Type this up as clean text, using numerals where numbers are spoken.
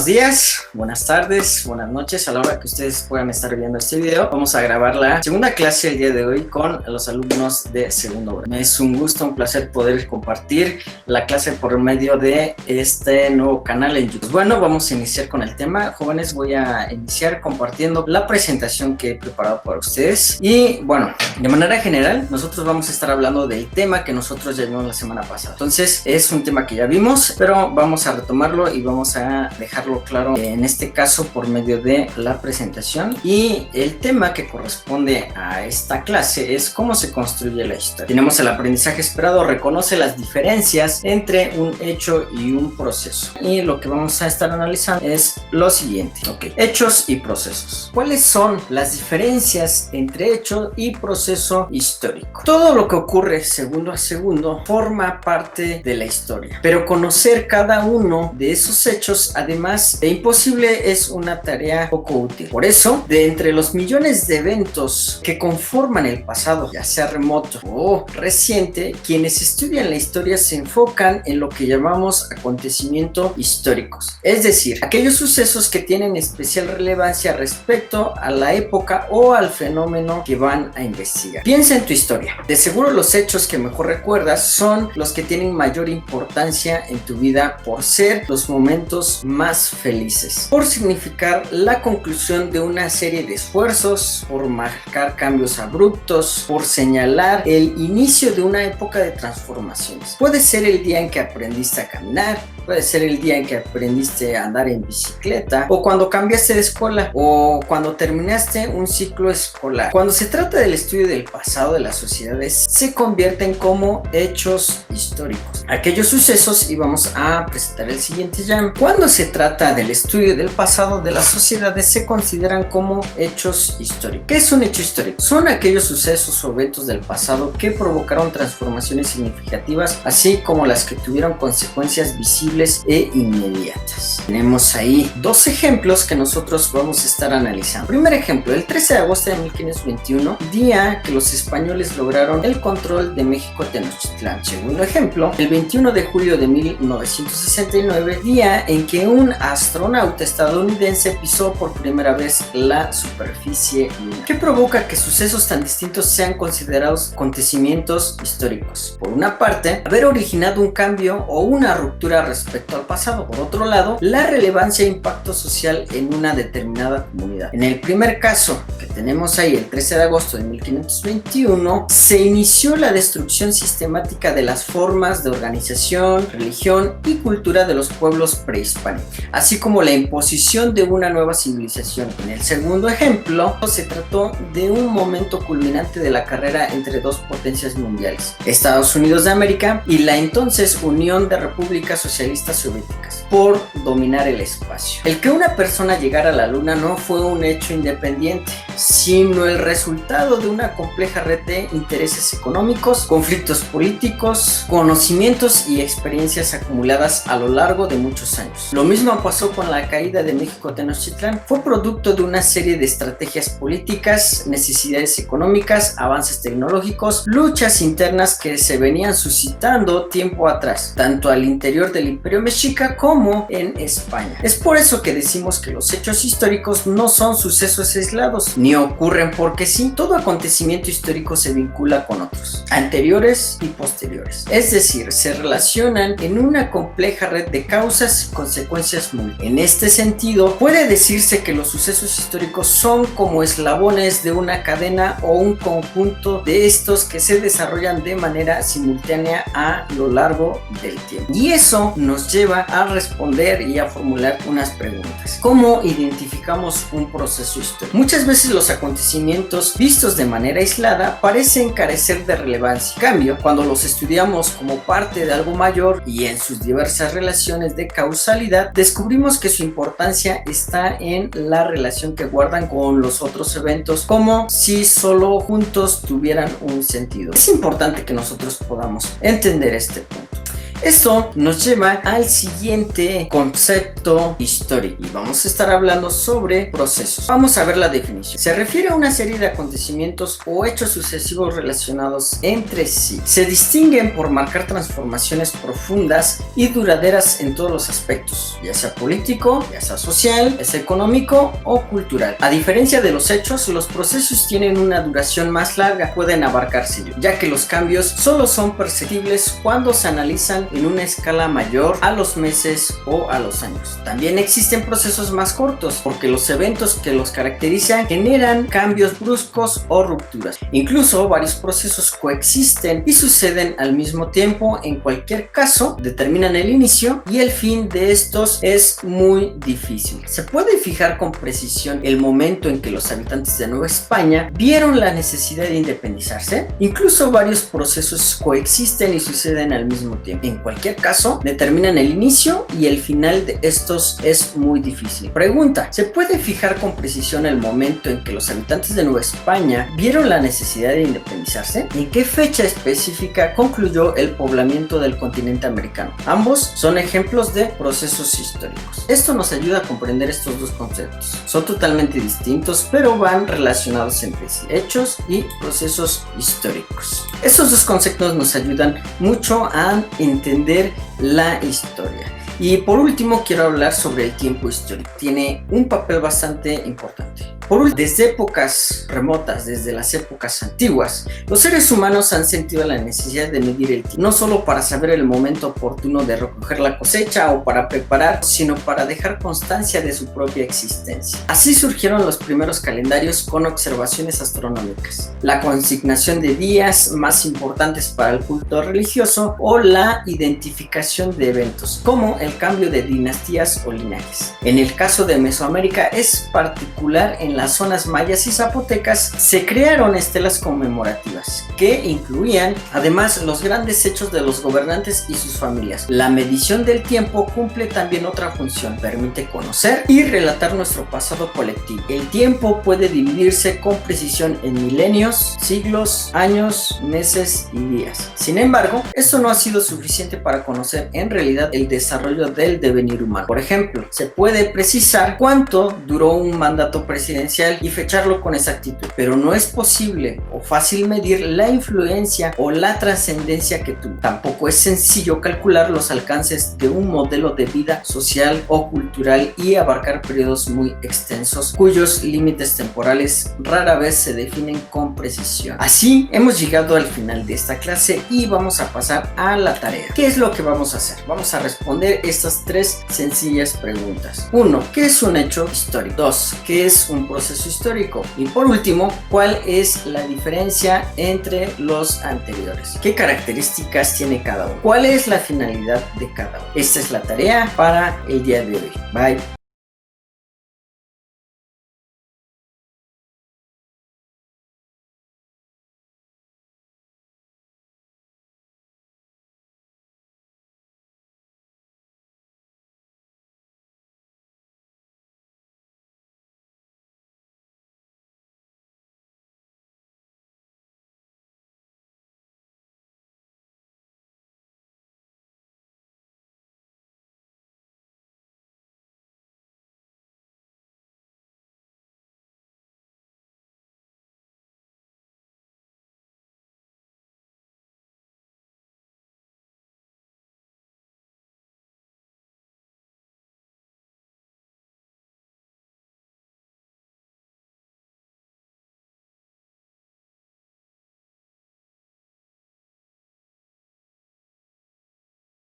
Buenos días, buenas tardes, buenas noches a la hora que ustedes puedan estar viendo este video. Vamos a grabar la segunda clase el día de hoy con los alumnos de segundo grado. Es un gusto, un placer poder compartir la clase por medio de este nuevo canal en YouTube. Bueno, vamos a iniciar con el tema. Jóvenes, voy a iniciar compartiendo la presentación que he preparado para ustedes. Y bueno, de manera general, nosotros vamos a estar hablando del tema que nosotros ya vimos la semana pasada. Entonces, es un tema que ya vimos, pero vamos a retomarlo y vamos a dejarlo claro en este caso por medio de la presentación. Y el tema que corresponde a esta clase es cómo se construye la historia. Tenemos el aprendizaje esperado, reconoce las diferencias entre un hecho y un proceso. Y lo que vamos a estar analizando es lo siguiente. Hechos y procesos. ¿Cuáles son las diferencias entre hecho y proceso histórico? Todo lo que ocurre segundo a segundo forma parte de la historia, pero conocer cada uno de esos hechos, además de imposible, es una tarea poco útil. Por eso, de entre los millones de eventos que conforman el pasado, ya sea remoto o reciente, quienes estudian la historia se enfocan en lo que llamamos acontecimientos históricos, es decir, aquellos sucesos que tienen especial relevancia respecto a la época o al fenómeno que van a investigar. Piensa en tu historia. De seguro los hechos que mejor recuerdas son los que tienen mayor importancia en tu vida por ser los momentos más felices, por significar la conclusión de una serie de esfuerzos, por marcar cambios abruptos, por señalar el inicio de una época de transformaciones. Puede ser el día en que aprendiste a caminar, puede ser el día en que aprendiste a andar en bicicleta, o cuando cambiaste de escuela, o cuando terminaste un ciclo escolar. Cuando se trata del estudio del pasado de las sociedades, se convierten como hechos históricos. Aquellos sucesos, y vamos a presentar el siguiente ya. Cuando se trata del estudio del pasado de las sociedades, se consideran como hechos históricos. ¿Qué es un hecho histórico? Son aquellos sucesos o eventos del pasado que provocaron transformaciones significativas, así como las que tuvieron consecuencias visibles e inmediatas. Tenemos ahí dos ejemplos que nosotros vamos a estar analizando. Primer ejemplo, el 13 de agosto de 1521, día que los españoles lograron el control de México Tenochtitlán. Segundo ejemplo, el 21 de julio de 1969, día en que un astronauta estadounidense pisó por primera vez la superficie lunar. ¿Qué provoca que sucesos tan distintos sean considerados acontecimientos históricos? Por una parte, haber originado un cambio o una ruptura respecto al pasado. Por otro lado, la relevancia e impacto social en una determinada comunidad. En el primer caso que tenemos ahí, el 13 de agosto de 1521, se inició la destrucción sistemática de las formas de organización, religión y cultura de los pueblos prehispánicos, así como la imposición de una nueva civilización. En el segundo ejemplo, se trató de un momento culminante de la carrera entre dos potencias mundiales, Estados Unidos de América y la entonces Unión de Repúblicas Socialistas Soviéticas, por dominar el espacio. El que una persona llegara a la luna no fue un hecho independiente, sino el resultado de una compleja red de intereses económicos, conflictos políticos, conocimientos y experiencias acumuladas a lo largo de muchos años. Lo mismo pasó con la caída de México Tenochtitlán. Fue producto de una serie de estrategias políticas, necesidades económicas, avances tecnológicos, luchas internas que se venían suscitando tiempo atrás, tanto al interior del Imperio Mexica como en España. Es por eso que decimos que los hechos históricos no son sucesos aislados, ni ocurren porque sí. Todo acontecimiento histórico se vincula con otros, anteriores y posteriores. Es decir, se relacionan en una compleja red de causas y consecuencias múltiples. En este sentido, puede decirse que los sucesos históricos son como eslabones de una cadena o un conjunto de estos que se desarrollan de manera simultánea a lo largo del tiempo. Y eso nos lleva a responder y a formular unas preguntas. ¿Cómo identificamos un proceso histórico? Muchas veces los acontecimientos vistos de manera aislada parecen carecer de relevancia. En cambio, cuando los estudiamos como parte de algo mayor y en sus diversas relaciones de causalidad, descubrimos que su importancia está en la relación que guardan con los otros eventos, como si solo juntos tuvieran un sentido. Es importante que nosotros podamos entender este punto. Esto nos lleva al siguiente concepto histórico y vamos a estar hablando sobre procesos. Vamos a ver la definición. Se refiere a una serie de acontecimientos o hechos sucesivos relacionados entre sí. Se distinguen por marcar transformaciones profundas y duraderas en todos los aspectos, ya sea político, ya sea social, ya sea económico o cultural. A diferencia de los hechos, los procesos tienen una duración más larga, pueden abarcar siglos, ya que los cambios solo son perceptibles cuando se analizan en una escala mayor a los meses o a los años. También existen procesos más cortos, porque los eventos que los caracterizan generan cambios bruscos o rupturas. Incluso varios procesos coexisten y suceden al mismo tiempo. En cualquier caso, determinan el inicio y el fin de estos es muy difícil. Se puede fijar con precisión el momento en que los habitantes de Nueva España vieron la necesidad de independizarse. Incluso varios procesos coexisten y suceden al mismo tiempo. En cualquier caso, determinan el inicio y el final de estos es muy difícil. Pregunta: ¿se puede fijar con precisión el momento en que los habitantes de Nueva España vieron la necesidad de independizarse? ¿En qué fecha específica concluyó el poblamiento del continente americano? Ambos son ejemplos de procesos históricos. Esto nos ayuda a comprender estos dos conceptos. Son totalmente distintos, pero van relacionados entre sí: hechos y procesos históricos. Estos dos conceptos nos ayudan mucho a entender la historia. Y por último quiero hablar sobre el tiempo histórico. Tiene un papel bastante importante. Desde épocas remotas, desde las épocas antiguas, los seres humanos han sentido la necesidad de medir el tiempo, no solo para saber el momento oportuno de recoger la cosecha o para preparar, sino para dejar constancia de su propia existencia. Así surgieron los primeros calendarios con observaciones astronómicas, la consignación de días más importantes para el culto religioso o la identificación de eventos, como el cambio de dinastías o linajes. En el caso de Mesoamérica es particular. En las zonas mayas y zapotecas se crearon estelas conmemorativas que incluían además los grandes hechos de los gobernantes y sus familias. La medición del tiempo cumple también otra función: permite conocer y relatar nuestro pasado colectivo. El tiempo puede dividirse con precisión en milenios, siglos, años, meses y días. Sin embargo, esto no ha sido suficiente para conocer en realidad el desarrollo del devenir humano. Por ejemplo, se puede precisar cuánto duró un mandato presidencial y fecharlo con exactitud, pero no es posible o fácil medir la influencia o la trascendencia que tuvo. Tampoco es sencillo calcular los alcances de un modelo de vida social o cultural y abarcar periodos muy extensos cuyos límites temporales rara vez se definen con precisión. Así hemos llegado al final de esta clase y vamos a pasar a la tarea. ¿Qué es lo que vamos a hacer? Vamos a responder estas tres sencillas preguntas. 1. ¿Qué es un hecho histórico? 2. ¿Qué es un proceso histórico? Y por último, ¿cuál es la diferencia entre los anteriores? ¿Qué características tiene cada uno? ¿Cuál es la finalidad de cada uno? Esta es la tarea para el día de hoy. Bye.